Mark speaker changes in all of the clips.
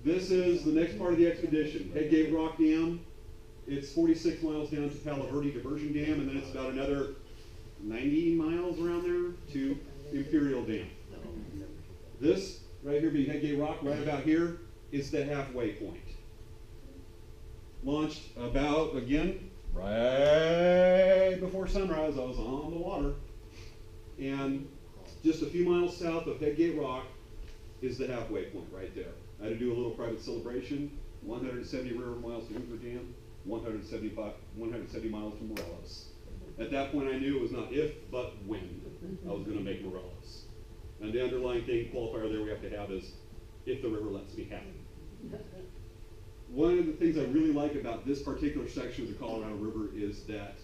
Speaker 1: This is the next part of the expedition. Headgate Rock Dam. It's 46 miles down to Palo Verde Diversion Dam, and then it's about another 90 miles around there to Imperial Dam. This right here being Headgate Rock, right about here, is the halfway point. Launched about, again, right before sunrise. I was on the water. And just a few miles south of Headgate Rock is the halfway point right there. I had to do a little private celebration. 170 river miles to Hoover Dam, 170 miles to Morelos. At that point, I knew it was not if, but when I was going to make Morelos. And the underlying thing, qualifier there we have to have is, if the river lets me have it. One of the things I really like about this particular section of the Colorado River is that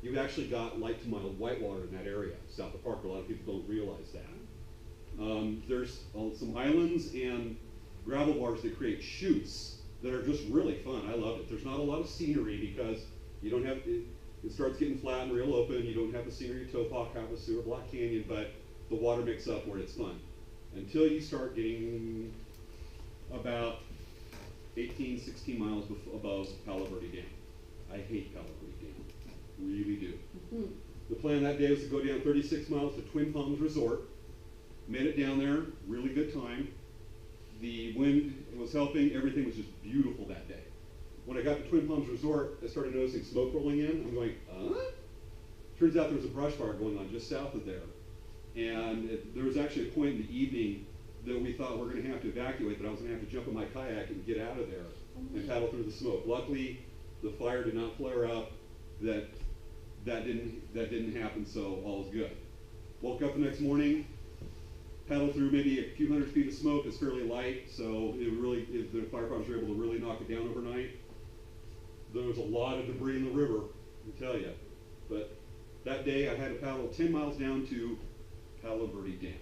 Speaker 1: you've actually got light to mild whitewater in that area, south of Parker. A lot of people don't realize that. There's some islands and gravel bars that create chutes that are just really fun. I love it. There's not a lot of scenery because you don't have, it starts getting flat and real open. You don't have the scenery of Topog, Havasu, or Black Canyon, but the water mix up where it's fun. Until you start getting about 18, 16 miles above Palo Verde Dam. I hate Palo Verde Dam, really do. The plan that day was to go down 36 miles to Twin Palms Resort. Made it down there, really good time. The wind was helping, everything was just beautiful that day. When I got to Twin Palms Resort, I started noticing smoke rolling in. I'm going, Turns out there was a brush fire going on just south of there. And there was actually a point in the evening that we thought we're going to have to evacuate, that I was going to have to jump in my kayak and get out of there and paddle through the smoke. Luckily, the fire did not flare up. That didn't happen, so all was good. Woke up the next morning, paddled through maybe a few hundred feet of smoke. It's fairly light, so the firefighters were able to really knock it down overnight. There was a lot of debris in the river, I can tell you. But that day I had to paddle 10 miles down to Palo Verde Dam.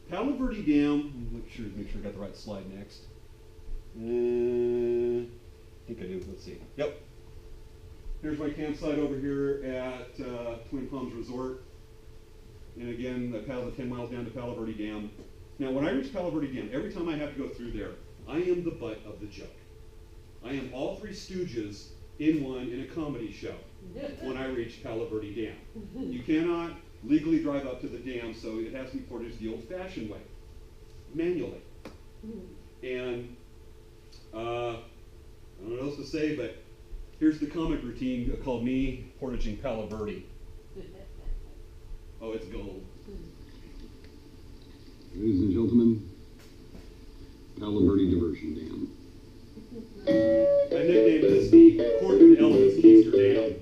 Speaker 1: Palo Verde Dam, make sure I got the right slide next. I think I do, let's see. Yep. Here's my campsite over here at Twin Palms Resort. And again, I paddled 10 miles down to Palo Verde Dam. Now, when I reach Palo Verde Dam, every time I have to go through there, I am the butt of the joke. I am all three stooges in one in a comedy show when I reach Palo Verde Dam. You cannot legally drive up to the dam, so it has to be portaged the old-fashioned way, manually. And I don't know what else to say, but here's the comic routine called me portaging Palo Verde. Oh, it's gold.
Speaker 2: Ladies and gentlemen, Palo Verde Diversion Dam.
Speaker 1: I nicknamed this the Corcoran Elements Keister Dam.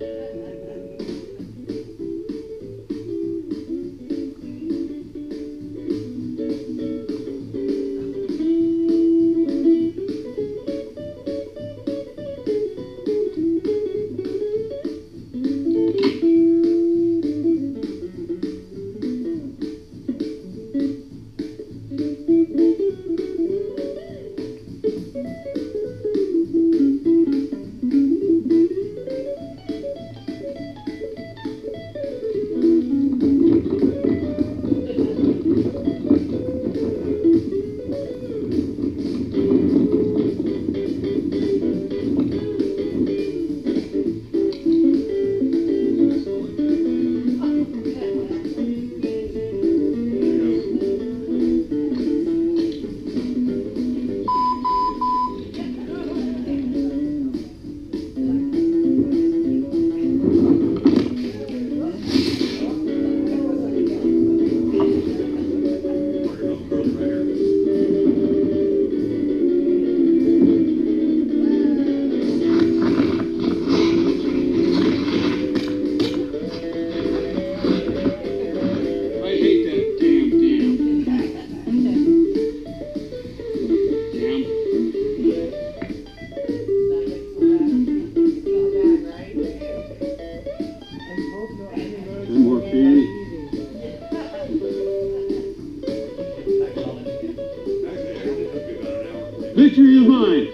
Speaker 2: Victory is mine.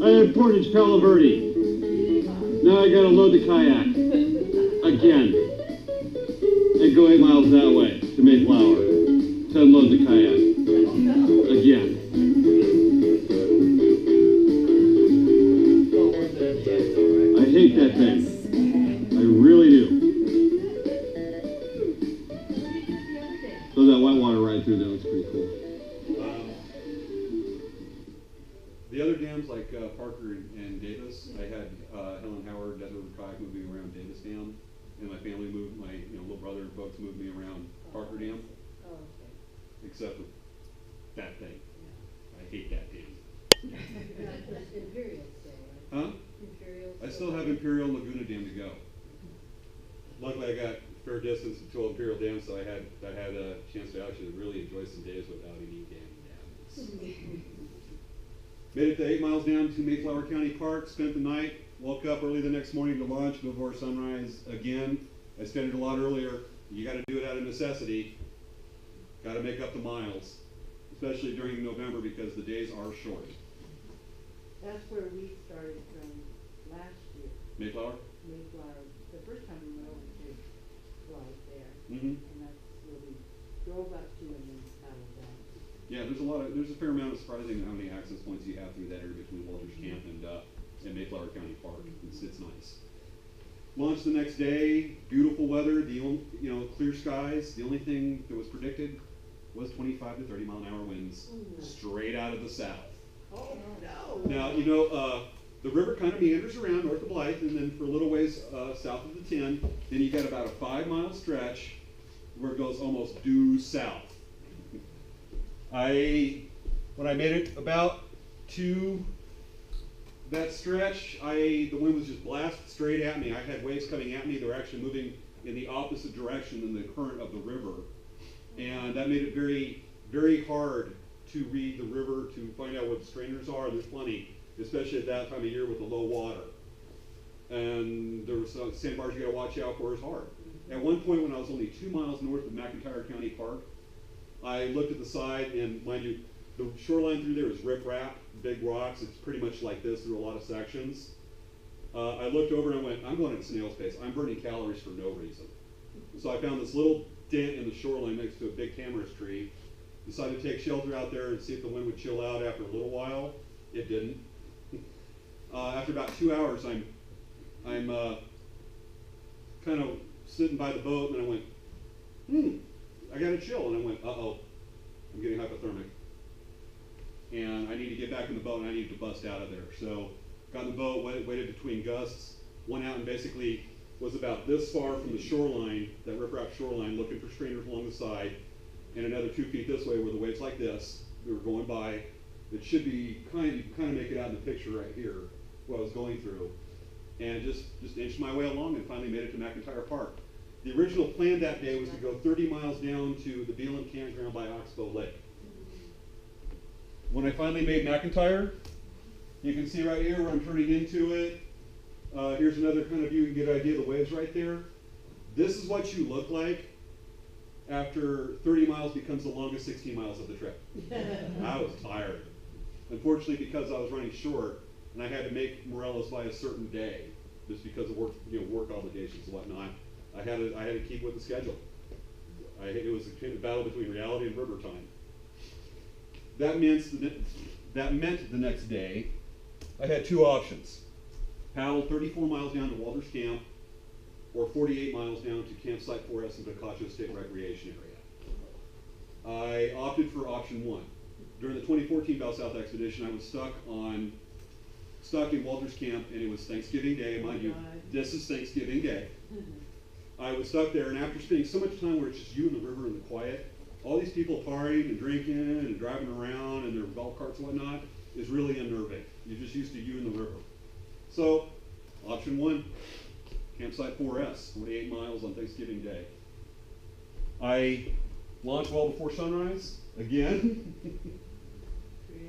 Speaker 2: I had portage Palo Verde. Now I gotta load the kayak. Again. And go 8 miles that way to Mayflower. To unload the kayak. Again.
Speaker 1: Parker and Davis. I had Helen Howard, Desert River Kayak, move me around Davis Dam, and my family moved, my little brother and folks moved me around Parker Dam.
Speaker 3: Oh, okay.
Speaker 1: Except for that thing.
Speaker 3: Yeah.
Speaker 1: I hate that dam.
Speaker 3: That's Imperial still, right?
Speaker 1: Huh?
Speaker 3: Imperial.
Speaker 1: I still have Imperial and Laguna Dam to go. Luckily, I got fair distance to Imperial Dam, so I had a chance to actually really enjoy some days without any dams. Made it to 8 miles down to Mayflower County Park, spent the night, woke up early the next morning to launch before sunrise again. I spent it a lot earlier. You got to do it out of necessity. Got to make up the miles, especially during November because the days are short.
Speaker 3: That's where we started from last year.
Speaker 1: Mayflower?
Speaker 3: Mayflower, the first time we went over to right there.
Speaker 1: Mm-hmm.
Speaker 3: And that's where we drove up to and then paddled down.
Speaker 1: Yeah, there's a fair amount of surprising how many access points you have through that area between Walters Camp and Mayflower County Park. It's nice. Launched the next day, beautiful weather, clear skies. The only thing that was predicted was 25 to 30 mile an hour winds straight out of the south.
Speaker 3: Oh, no.
Speaker 1: Now, the river kind of meanders around north of Blythe, and then for a little ways south of the 10, then you got about a 5 mile stretch where it goes almost due south. When I made it about to that stretch, the wind was just blasted straight at me. I had waves coming at me. They were actually moving in the opposite direction than the current of the river. And that made it very, very hard to read the river, to find out what the strainers are. There's plenty, especially at that time of year with the low water. And there were some sandbars you got to watch out for is hard. At one point when I was only 2 miles north of McIntyre County Park, I looked at the side, and mind you, the shoreline through there is riprap, big rocks. It's pretty much like this through a lot of sections. I looked over and I went, I'm going at snail's pace. I'm burning calories for no reason. So I found this little dent in the shoreline next to a big tamarisk tree. Decided to take shelter out there and see if the wind would chill out after a little while. It didn't. After about 2 hours, I'm kind of sitting by the boat, and I went, I got a chill, and I went, uh-oh, I'm getting hypothermic. And I need to get back in the boat, and I need to bust out of there. So got in the boat, waited between gusts, went out and basically was about this far from the shoreline, that riprap shoreline, looking for strainers along the side, and another 2 feet this way where the waves like this, we were going by. It should be kind of make it out in the picture right here, what I was going through. And just inched my way along and finally made it to McIntyre Park. The original plan that day was to go 30 miles down to the Beelan campground by Oxbow Lake. When I finally made McIntyre, you can see right here where I'm turning into it. Here's another kind of view, you can get an idea of the waves right there. This is what you look like after 30 miles becomes the longest 16 miles of the trip. I was tired. Unfortunately, because I was running short, and I had to make Morelos by a certain day, just because of work obligations and whatnot. I had to keep with the schedule. It was a kind of battle between reality and river time. That meant the next day I had 2 options: paddle 34 miles down to Walters Camp, or 48 miles down to Campsite 4S in Bocacho State Recreation Area. I opted for option 1. During the 2014 Bell South expedition, I was stuck in Walters Camp, and it was Thanksgiving Day. Mind you, this is Thanksgiving Day. I was stuck there, and after spending so much time where it's just you and the river and the quiet, all these people partying and drinking and driving around and their golf carts and whatnot is really unnerving. You're just used to you and the river. So, option 1, Campsite 4S, 48 miles on Thanksgiving Day. I launched well before sunrise, again.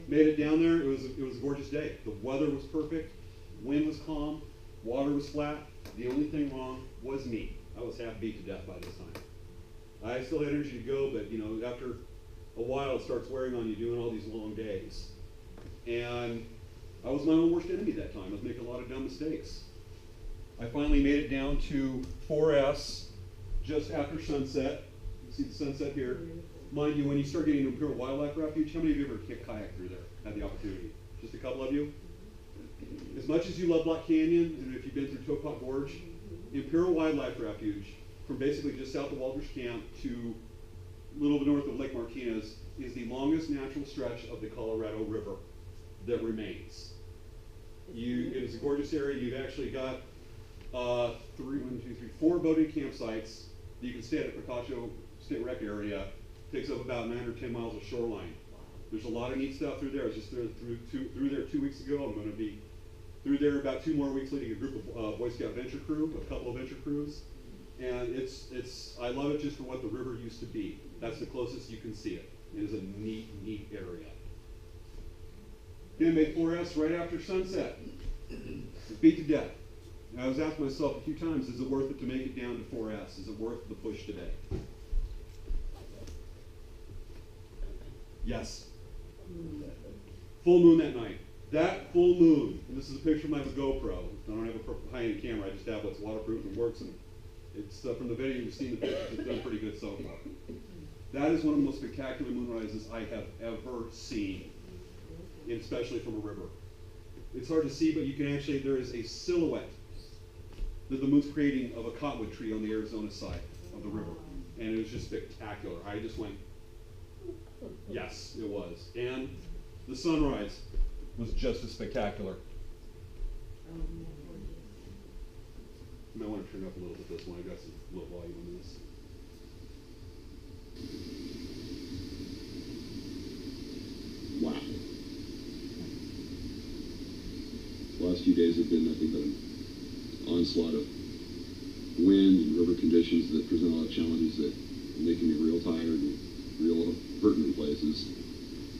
Speaker 1: Made it down there. It was a gorgeous day. The weather was perfect, wind was calm, water was flat. The only thing wrong was me. I was half beat to death by this time. I still had energy to go, but after a while it starts wearing on you doing all these long days. And I was my own worst enemy that time. I was making a lot of dumb mistakes. I finally made it down to 4S just after sunset. You see the sunset here. Mind you, when you start getting to Imperial Wildlife Refuge, how many of you ever kicked kayak through there? Had the opportunity? Just a couple of you? As much as you love Black Canyon, and if you've been through Topot Gorge, Imperial Wildlife Refuge, from basically just south of Walters Camp to a little bit north of Lake Martinez, is the longest natural stretch of the Colorado River that remains. It is a gorgeous area. You've actually got 4 boating campsites that you can stay at Picacho State Rec area. Takes up about 9 or 10 miles of shoreline. There's a lot of neat stuff through there. I was just there through there 2 weeks ago. I'm going to be through there about 2 more weeks, leading a group of Boy Scout venture crew, a couple of venture crews, and I love it just for what the river used to be. That's the closest you can see it. It is a neat area. Then made 4S right after sunset. Beat to death. And I was asking myself a few times, is it worth it to make it down to 4S? Is it worth the push today? Yes. Full moon that night. That full moon, and this is a picture of my GoPro. I don't have a high-end camera, I just have what's waterproof and works, and it's from the video you've seen the pictures, it's done pretty good so far. That is one of the most spectacular moonrises I have ever seen, and especially from a river. It's hard to see, but you can actually, there is a silhouette that the moon's creating of a cottonwood tree on the Arizona side of the river, and it was just spectacular. I just went, yes, it was. And the sunrise was just as spectacular. You might want to turn up a little bit this one. I got some low volume on this.
Speaker 2: Wow. The last few days have been nothing but an onslaught of wind and river conditions that present a lot of challenges that are making me real tired and real hurting in places.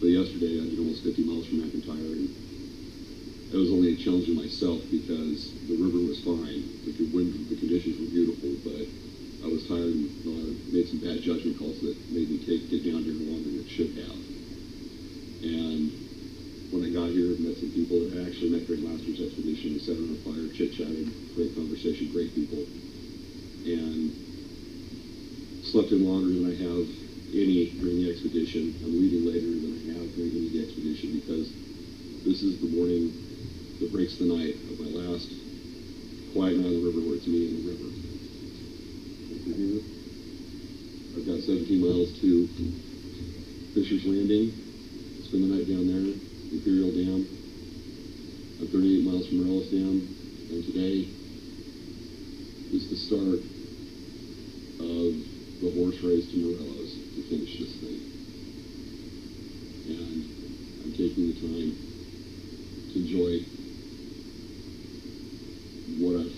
Speaker 2: But yesterday I did almost 50 miles from McIntyre, and I was only challenging myself because the river was fine. The conditions were beautiful, but I was tired and I made some bad judgment calls that made me get down here longer than it should have. And when I got here, I met some people that I actually met during last year's expedition. We sat on a fire, chit-chatted, great conversation, great people, and slept in longer than I have any during the expedition. I'm leaving later than I have during any of the expedition because this is the morning that breaks the night of my last quiet night on the river where it's me and the river. I've got 17 miles to Fisher's Landing, spend the night down there, Imperial Dam. I'm 38 miles from Morelos Dam, and today is the start of the horse race to Morelos to finish this thing. And I'm taking the time to enjoy what I've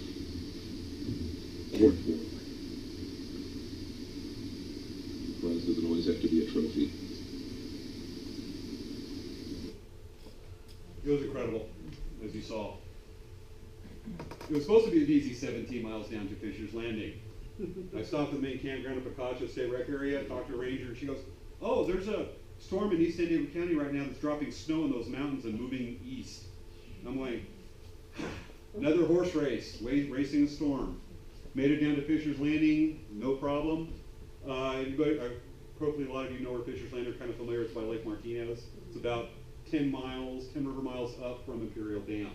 Speaker 2: worked for. The prize doesn't always have to be a trophy.
Speaker 1: It was incredible, as you saw. It was supposed to be an easy 17 miles down to Fisher's Landing. I stopped at the main campground at Picacho State Rec area, talked to a ranger, and she goes, "Oh, there's a storm in East San Diego County right now that's dropping snow in those mountains and moving east." I'm like, another horse race, racing a storm. Made it down to Fisher's Landing, no problem. Hopefully a lot of you know where Fisher's Landing are kind of familiar. It's by Lake Martinez. It's about 10 river miles up from Imperial Dam.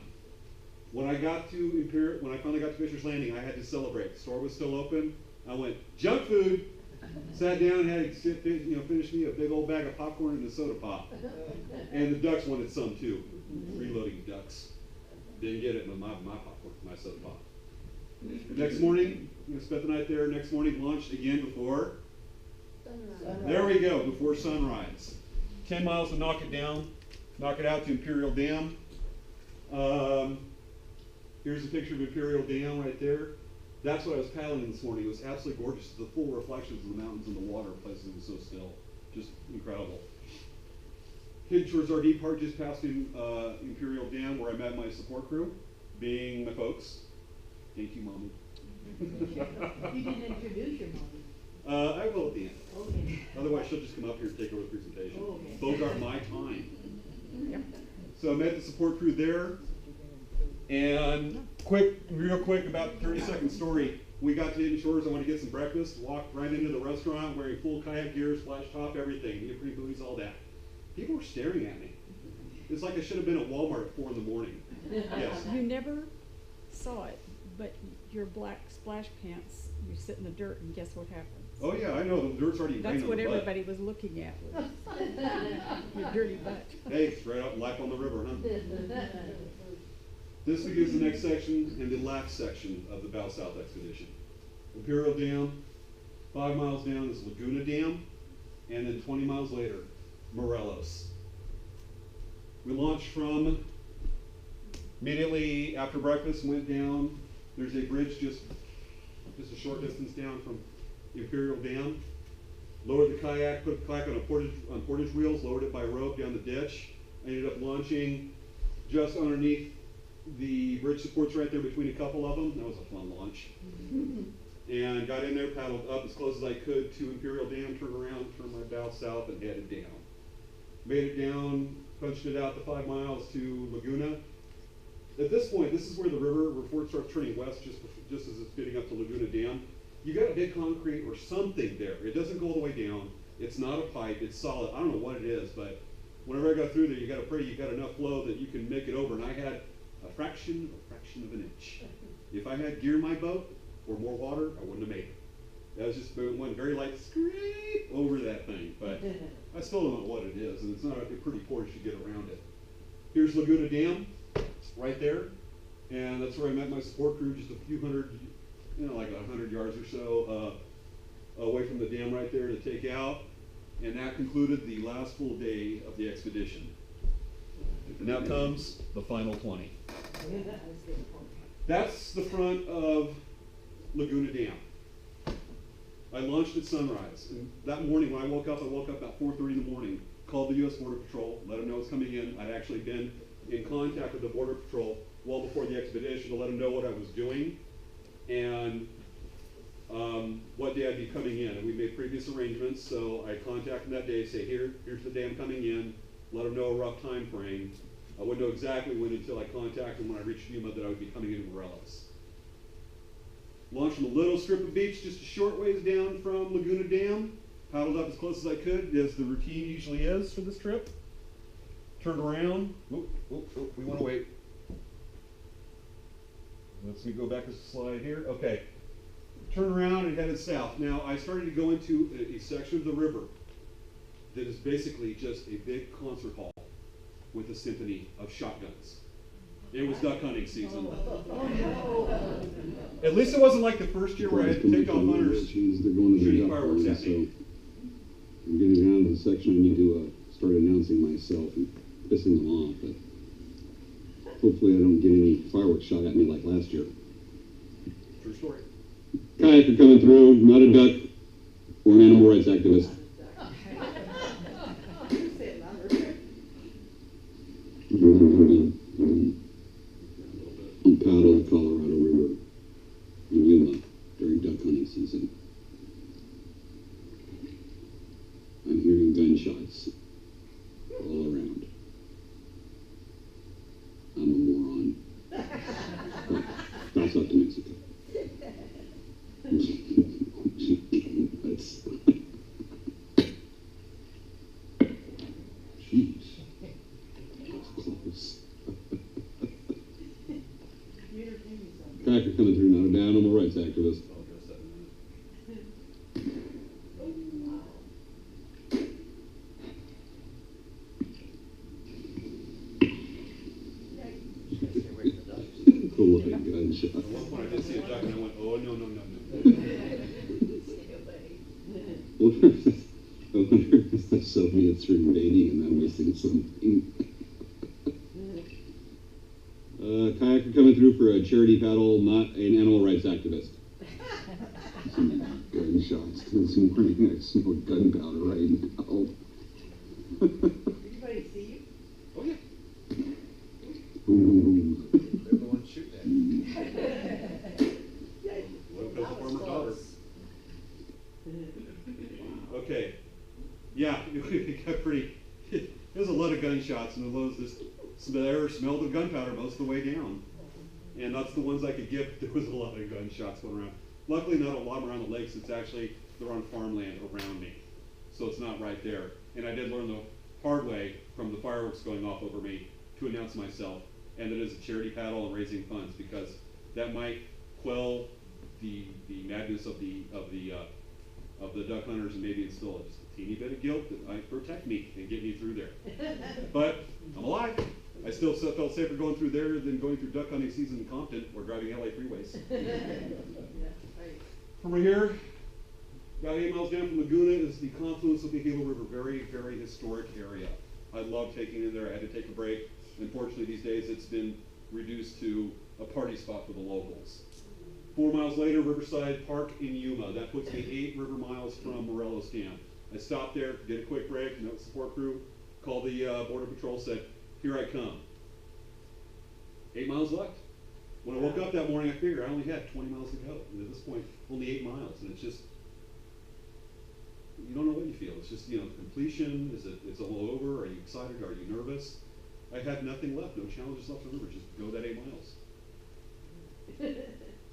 Speaker 1: When I finally got to Fisher's Landing, I had to celebrate. The store was still open. I went, junk food. Sat down and had to finish me a big old bag of popcorn and a soda pop. And the ducks wanted some too. Freeloading ducks. Didn't get it, but my popcorn, my soda pop. Next morning, spent the night there. Next morning, launched again before sunrise. There we go, before sunrise. 10 miles to knock it down, knock it out to Imperial Dam. Here's a picture of Imperial Dam right there. That's what I was paddling this morning. It was absolutely gorgeous. The full reflections of the mountains and the water. Places was so still, just incredible. Hidden Shores RD Park just passed Imperial Dam, where I met my support crew, being my folks. Thank you, Mommy.
Speaker 3: You didn't introduce your mommy.
Speaker 1: I will at the end.
Speaker 3: Okay.
Speaker 1: Otherwise, she'll just come up here and take over the presentation.
Speaker 3: Okay.
Speaker 1: Bogart my time. So I met the support crew there. And real quick, about 30-second story. We got to Hidden Shores. I wanted to get some breakfast. Walked right into the restaurant, wearing full kayak gear, splash top, everything. Neoprene buoys, all that. People were staring at me. It's like I should have been at Walmart at 4 in the morning. Yes.
Speaker 4: You never saw it, but your black splash pants, you sit in the dirt, and guess what happens?
Speaker 1: Oh yeah, I know. The dirt's already
Speaker 4: That's
Speaker 1: ingrained
Speaker 4: what
Speaker 1: on the butt.
Speaker 4: everybody was looking at, was your dirty butt.
Speaker 1: Hey, straight up life on the river, huh? This begins the next section and the last section of the Bow South expedition. Imperial Dam, 5 miles down is Laguna Dam, and then 20 miles later, Morelos. We launched from immediately after breakfast, went down. There's a bridge just a short distance down from Imperial Dam. Lowered the kayak, put the kayak on portage wheels, lowered it by rope down the ditch. I ended up launching just underneath the bridge supports right there between a couple of them. That was a fun launch. And got in there, paddled up as close as I could to Imperial Dam, turned around, turned my bow south, and headed down. Made it down, punched it out the 5 miles to Laguna. At this point, this is where the river, where Fort starts turning west just as it's getting up to Laguna Dam. You got a big concrete or something there. It doesn't go all the way down. It's not a pipe, it's solid. I don't know what it is, but whenever I got through there, you got to pray you got enough flow that you can make it over. And I had a fraction of an inch. If I had gear in my boat or more water, I wouldn't have made it. That was just one very light scrape over that thing. But I still don't know what it is, and it's not a pretty portage to get around it. Here's Laguna Dam, right there. And that's where I met my support crew, just a few hundred, like 100 yards or so away from the dam right there to take out. And that concluded the last full day of the expedition. And now comes the final 20. That's the front of Laguna Dam. I launched at sunrise. And that morning when I woke up about 4:30 in the morning, called the U.S. Border Patrol, let them know I was coming in. I'd actually been in contact with the Border Patrol well before the expedition to let them know what I was doing and what day I'd be coming in. And we made previous arrangements, so I contacted them that day, say, here's the day I'm coming in, let them know a rough time frame. I wouldn't know exactly when until I contacted them when I reached Yuma that I would be coming into Morelos. Launched from a little strip of beach just a short ways down from Laguna Dam, paddled up as close as I could, as the routine usually is for this trip. Turned around, we want to wait. Let's go back a slide here. Okay, turned around and headed south. Now I started to go into a section of the river that is basically just a big concert hall with a symphony of shotguns. It was duck hunting season. At least it wasn't like the first year where I had to take off hunters shooting fireworks at me.
Speaker 2: I'm getting down to the section I need to start announcing myself and pissing them off, but hopefully I don't get any fireworks shot at me like last year.
Speaker 1: True story.
Speaker 2: Kayaker coming through, not a duck or an animal rights activist. On paddle the Colorado River in Yuma during duck hunting season. I'm hearing gunshots all around. I'm a moron. That's up to Mexico. That's... Jeez. That's close. Kayaker coming through, not an animal rights activist. Gunshot.
Speaker 1: At one point I did see a duck and I went, oh, no.
Speaker 2: I wonder if the Soviets are invading and I'm missing something. Kayaker coming through for a charity paddle, not an animal rights activist. Some gunshots this morning. I smell gunpowder right now.
Speaker 3: Anybody see you?
Speaker 1: Oh, yeah.
Speaker 2: Ooh.
Speaker 1: They're the ones shooting at me. What goes the former daughter? Okay. Yeah, it got pretty. There's a lot of gunshots, and this air smelled of gunpowder most of the way down. And that's the ones I could give. There was a lot of gunshots going around. Luckily, not a lot around the lakes. It's actually, they're on farmland around me. So it's not right there. And I did learn the hard way from the fireworks going off over me to announce myself. And it is a charity paddle and raising funds, because that might quell the madness of the duck hunters and maybe instill just a teeny bit of guilt that might protect me and get me through there. But I'm alive. I still felt safer going through there than going through duck hunting season in Compton or driving LA freeways.
Speaker 3: Yeah, right.
Speaker 1: From right here, about 8 miles down from Laguna is the confluence of the Gila River. Very, very historic area. I love taking in there. I had to take a break. Unfortunately, these days it's been reduced to a party spot for the locals. 4 miles later, Riverside Park in Yuma. That puts me 8 river miles from Morelos Dam. I stopped there, did a quick break, met the support crew, called the Border Patrol, said, here I come. 8 miles left. When I woke up that morning, I figured I only had 20 miles to go. And at this point, only 8 miles. And it's just, you don't know what you feel. It's just, completion. It's all over? Are you excited? Are you nervous? I had nothing left, no challenges left on the river. Just go that 8 miles.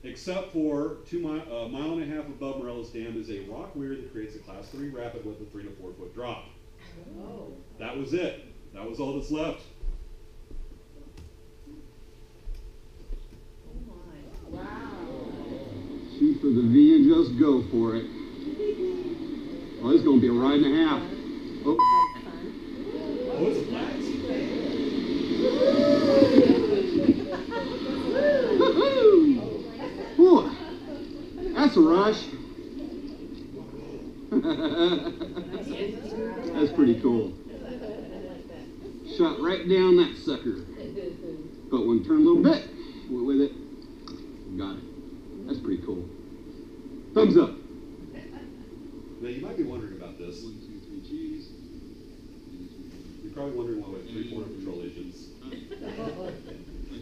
Speaker 1: Except for a mile and a half above Morelos Dam is a rock weir that creates a class 3 rapid with a 3 to 4 foot drop.
Speaker 3: Oh.
Speaker 1: That was it. That was all that's left.
Speaker 3: Oh my. Wow.
Speaker 2: Shoot for the V and just go for it. Oh, this is going to be a ride and a half. Oh.
Speaker 3: That's fun.
Speaker 1: Oh, it's flat.
Speaker 2: Woohoo! Whew. That's a rush. That's pretty cool. Shot right down that sucker. But when it turned a little bit, went with it. Got it. That's pretty cool. Thumbs up.
Speaker 1: Now, you might be wondering about this.
Speaker 2: 1, 2, 3, cheese.
Speaker 1: You're probably wondering why we have 3 Border Patrol agents.
Speaker 2: I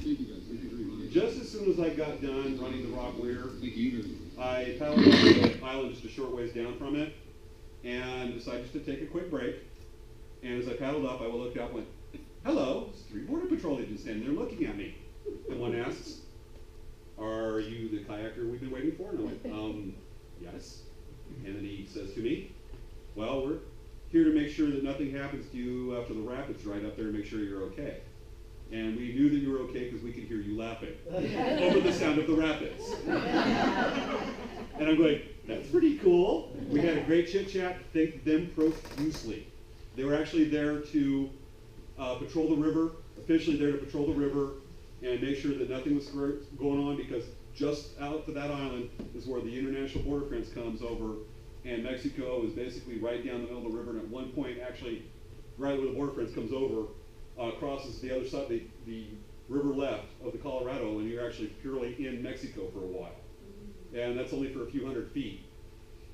Speaker 2: think you got 3,
Speaker 1: Just as soon as I got done running the rock weir,
Speaker 2: you.
Speaker 1: I paddled up to the island just a short ways down from it and decided just to take a quick break. And as I paddled up, I looked up and went, hello, there's 3 Border Patrol agents standing there looking at me. And one asks, are you the kayaker we've been waiting for? And I went, yes. And then he says to me, well, we're here to make sure that nothing happens to you after the rapids right up there and make sure you're okay. And we knew that you were okay because we could hear you laughing over the sound of the rapids. And I'm going, that's pretty cool. We had a great chit chat, thanked them profusely. They were actually there to patrol the river, officially there to patrol the river and make sure that nothing was going on, because just out to that island is where the international border fence comes over, and Mexico is basically right down the middle of the river, and at one point, actually, right where the border fence comes over, crosses the other side, the river left of the Colorado, and you're actually purely in Mexico for a while. And that's only for a few hundred feet.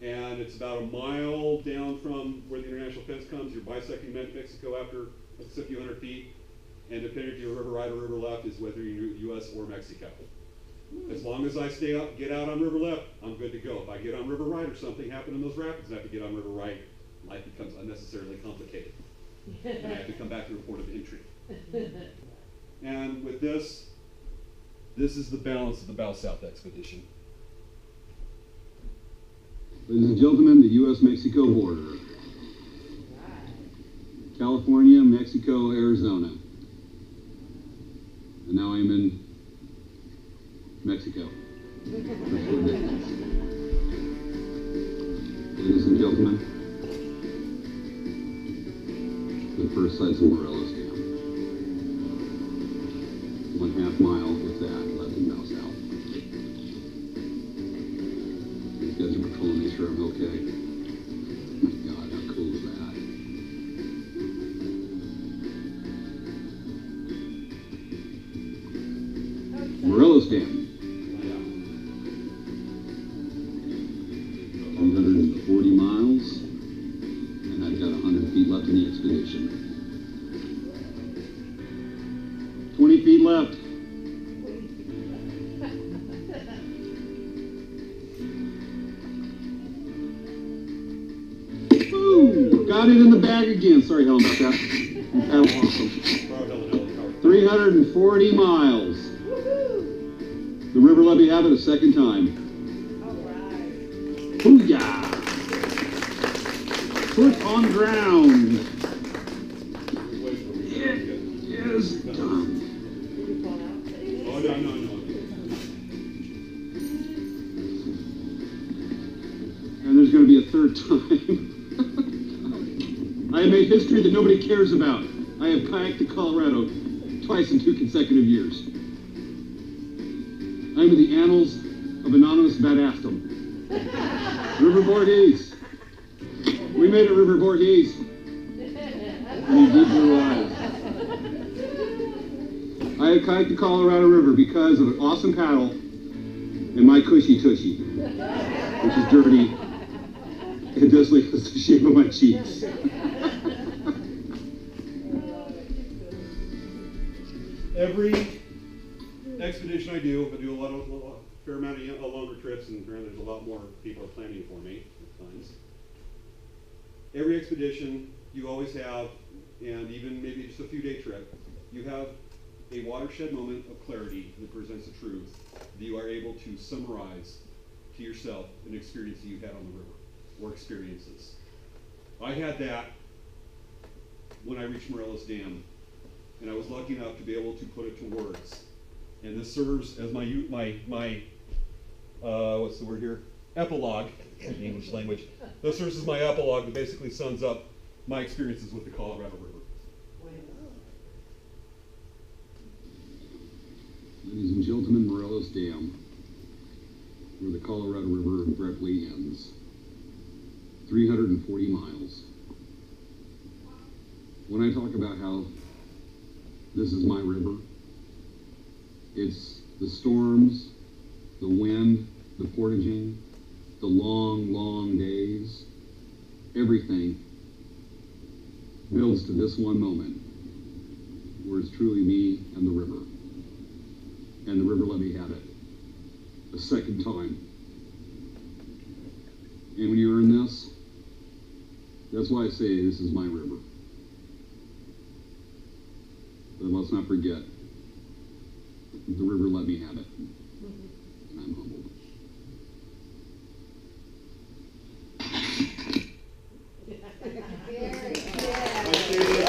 Speaker 1: And it's about a mile down from where the international fence comes. You're bisecting Mexico after a few hundred feet. And depending if you're river right or river left is whether you're U.S. or Mexico. As long as I get out on river left, I'm good to go. If I get on river right or something happened in those rapids and I have to get on river right, life becomes unnecessarily complicated. And I have to come back to report of entry. And with this is the balance of the Bow South expedition.
Speaker 2: Ladies and gentlemen, the U.S.-Mexico border. California, Mexico, Arizona. And now I'm in Mexico. Ladies and gentlemen, the first sights of Morelos Dam. 1/2 mile, if that, left and now south. These guys are patrolling to make sure I'm okay. My God, how cool is that? Morelos Dam. 340 miles, and I've got 100 feet left in the expedition. 20 feet left. Ooh, got it in the bag again. Sorry, Helen, about that. That was awesome. 340 miles. The river let me have it a second time. Booyah! Foot on ground. It is done.
Speaker 1: Oh, no.
Speaker 2: And there's going to be a third time. I have made history that nobody cares about. I have kayaked to Colorado twice in 2 consecutive years. I'm in the annals of anonymous badassdom. River Borghese. We made it, River Borghese. You deep blue eyes. I had kayaked the Colorado River because of an awesome paddle and my cushy tushy, which is dirty and does leave us the shape of my cheeks.
Speaker 1: Every expedition I do a fair amount of longer trips, and there's a lot more people are planning for me at times. Every expedition, you always have, and even maybe just a few day trip, you have a watershed moment of clarity that presents the truth that you are able to summarize to yourself an experience that you had on the river, or experiences. I had that when I reached Morelos Dam, and I was lucky enough to be able to put it to words. And this serves as my what's the word here? Epilogue in the English language. This serves as my epilogue that basically sums up my experiences with the Colorado River.
Speaker 2: Ladies and gentlemen, Morelos Dam, where the Colorado River abruptly ends. 340 miles. When I talk about how this is my river, it's the storms, the wind, the portaging, the long, long days, everything builds to this one moment where it's truly me and the river. And the river let me have it a second time. And when you earn this, that's why I say this is my river. But let's not forget, the river let me have it. And I'm humbled.
Speaker 1: I say this,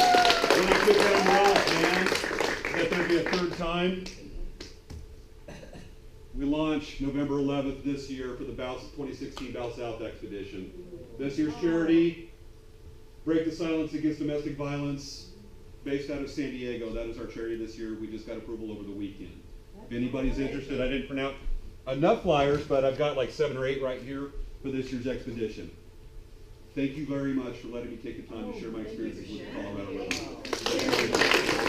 Speaker 1: when I took that Morelos Dam, that there'd be a third time. We launched November 11th this year for the 2016 Bow South expedition. This year's charity, Break the Silence Against Domestic Violence, based out of San Diego. That is our charity this year. We just got approval over the weekend. If anybody's interested, I didn't print out enough flyers, but I've got like 7 or 8 right here for this year's expedition. Thank you very much for letting me take the time to share my experiences with the Colorado River.